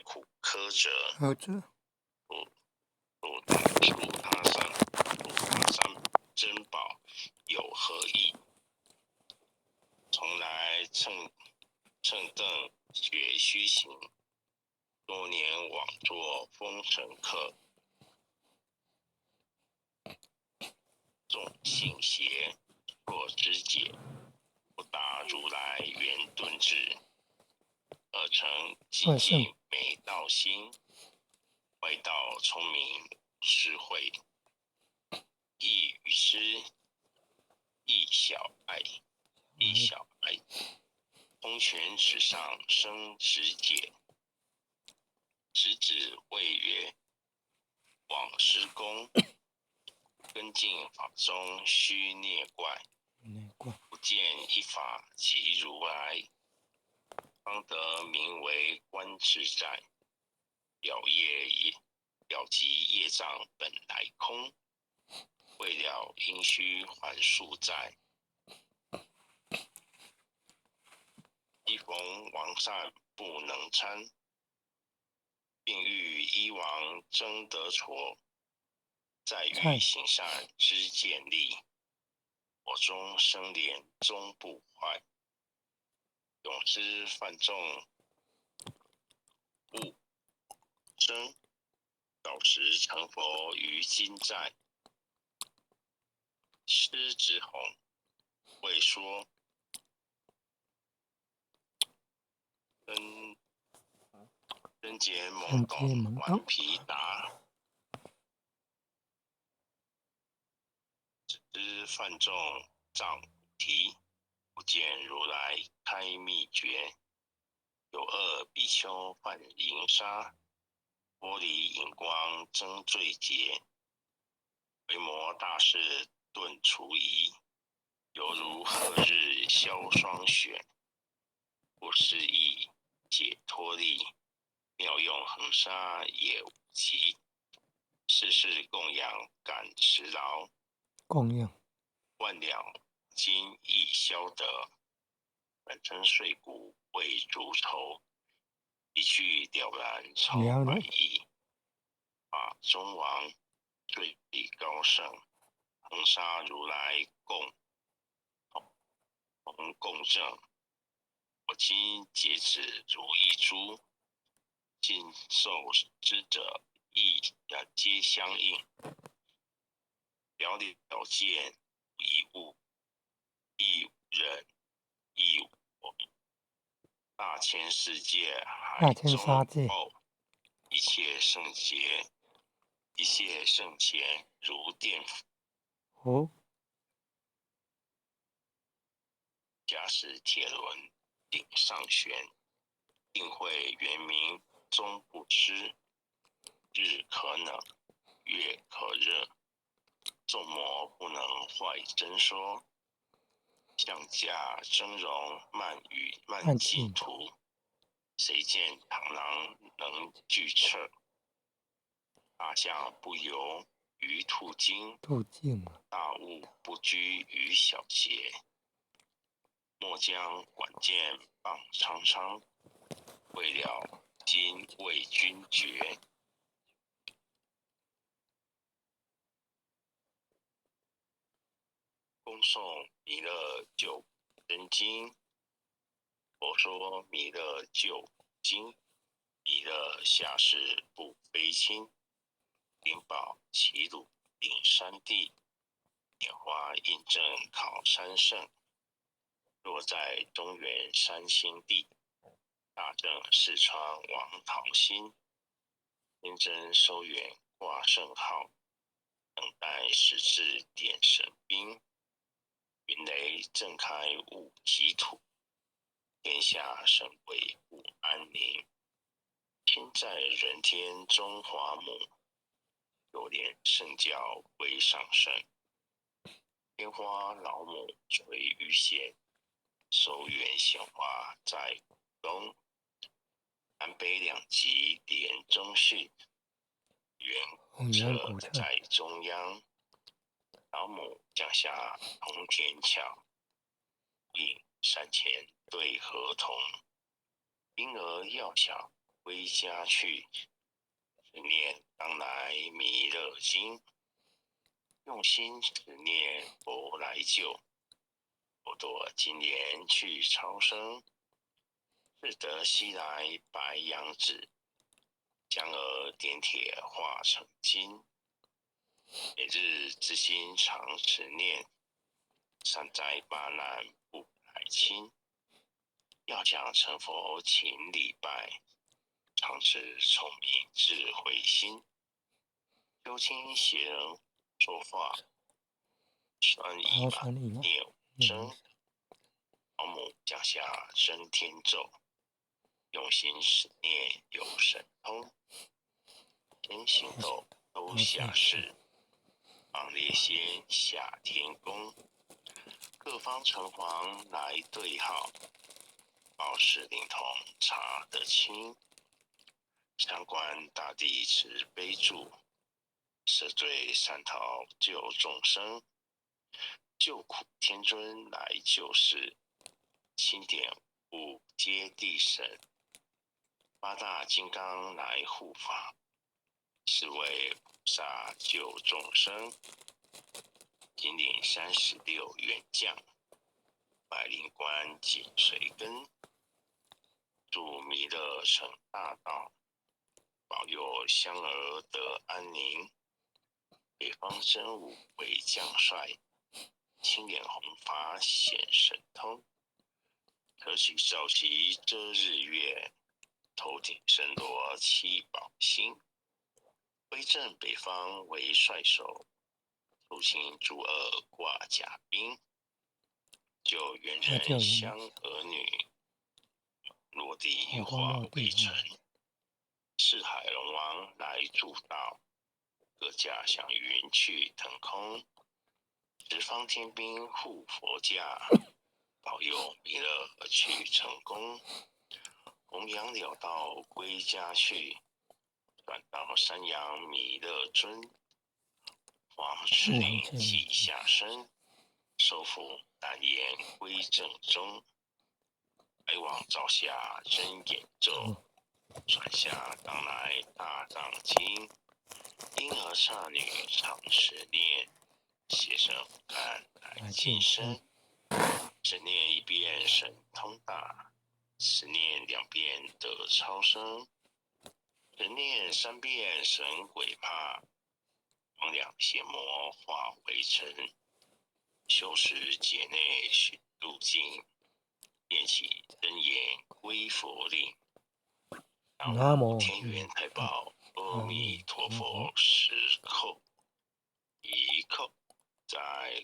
苦苛责，何者？汝属他山珍宝有何意？从来乘镫学虚行，多年枉作风尘客。总信邪，若知解，不达如来圆顿智，而成寂静美道心，外道聪明智慧，亦与师亦小爱，通权尺上生直解，直指谓曰：往师公，根进法中须孽怪，不见一法即如来，方得名为观自在。了即业障本来空，未了因须还数债。既逢王善不能参，并欲依王争得挫，再欲行善知见利，我中生莲终不坏。永之犯众勿生，早时成佛于今在。师之弘会说，人杰懵懂顽皮达，知犯众障题，不见如来开秘诀。有恶比丘犯淫杀，玻璃荧光争罪劫。维摩大士顿除疑，犹如何日消霜雪。不思议解脱力，妙用恒沙也无极。世事供养感持劳，供养万两金亦消得。本身碎骨为诸仇，一句了然超百亿。法中王最高圣，恒沙如来共正。我今截止如一珠，尽受之者亦皆相应。了见一物，亦人亦我。大千世界海中后，一切圣贤如电斧。驾驶铁轮顶上悬，定会圆明终不失。日可冷，月可热，众魔不能坏真说。象驾峥嵘慢进途，谁见螳螂能拒掣？大象不游于途径，大物不居于小节。莫将管剑绑苍苍，未了今为君绝。恭诵弥勒九真经。佛说弥勒九经，弥勒下世不非亲，灵宝齐鲁领山地，拈花印证考山圣。若在中原三星地，大正四川王桃心。天真收远挂圣号，等待时至点神兵。云雷震开五极土，天下神鬼不安宁。亲在人天中华母，有莲圣教归上圣。天花老母垂于弦，手远鲜花在鼓东。南北两极连中续，圆鼓侧在中央。老母降下铜田桥，应山前对河童。婴儿幼小归家去。十念当来弥勒经，用心持念佛来救。佛陀今年去超生，是得西来白羊子，将尔点铁化成金。每日之心常持念，善哉八难不来侵。要讲成佛请礼拜，常持聪明智慧心。修亲邪人说话，酸已嘛念无声。老母降下升天咒，用心持念有神通。天行斗都下世，放列仙下天宫。各方城隍来对号，报事灵通查得清。三观大帝慈悲助，赦罪善逃救众生。救苦天尊来救世，钦点五阶地神。八大金刚来护法，是为菩萨救众生。金陵36员将，百灵关紧随跟。祝弥勒成大道，保佑香儿得安宁。北方真武为将帅，青脸红发显神通。可喜早旗遮日月，头顶身罗七宝星。威震北方为帅首，出清诸恶挂甲兵。救猿人香儿女，落地化为尘。四海龙王来助道，各驾祥云去腾空。十方天兵护佛驾，保佑弥勒去成功。弘扬了道归家去，转到山阳弥勒尊。黄赤灵即下身，收服丹颜归正中。白网照下真眼咒，传下当来大藏经。婴儿刹女常持念，写生看来今生。只念一遍神通大，十念2遍得超生。只念3遍神鬼怕，光两邪魔化为尘。修持劫内寻路径，念起真言归佛令。南无天元太保阿弥陀佛10叩，1叩，再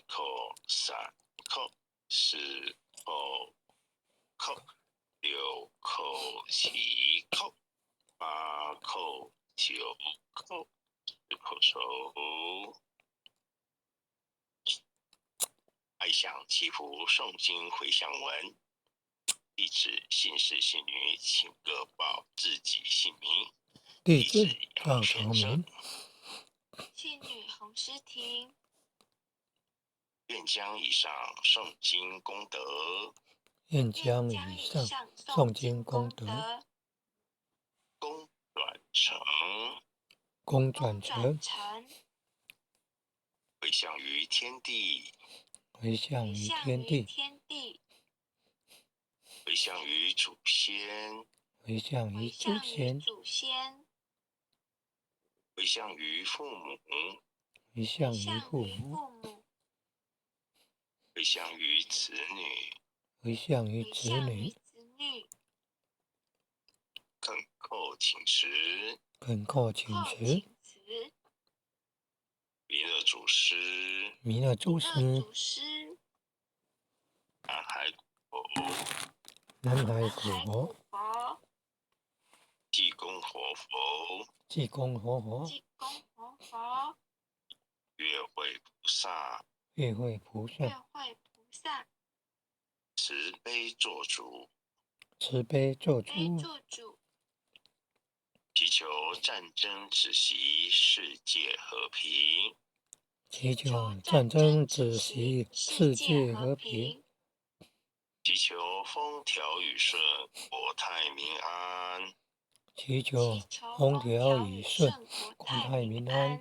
叩3叩4叩，6叩7叩8叩9叩，10叩手。爱想祈福诵经回向文，弟子姓氏姓女，请各报自己姓名。弟子杨长明，姓女洪诗婷。愿将以上诵经功德，愿将以上诵经功德，功转成，回向于天地，回向于天地，回向于祖先，回向于祖先，回向于父母，回向于父母，回向于子女，回向于子女，恳叩请辞，恳叩请辞。弥勒祖师，弥勒祖师，南海古佛，南海古佛，济公活佛，济公活佛，月慧菩萨，月慧菩萨，慈悲做主，慈悲做主，祈求战争止息，世界和平。祈求战争止息，世界和平。祈求风调雨顺，国泰民安。祈求风调雨顺，国泰民安。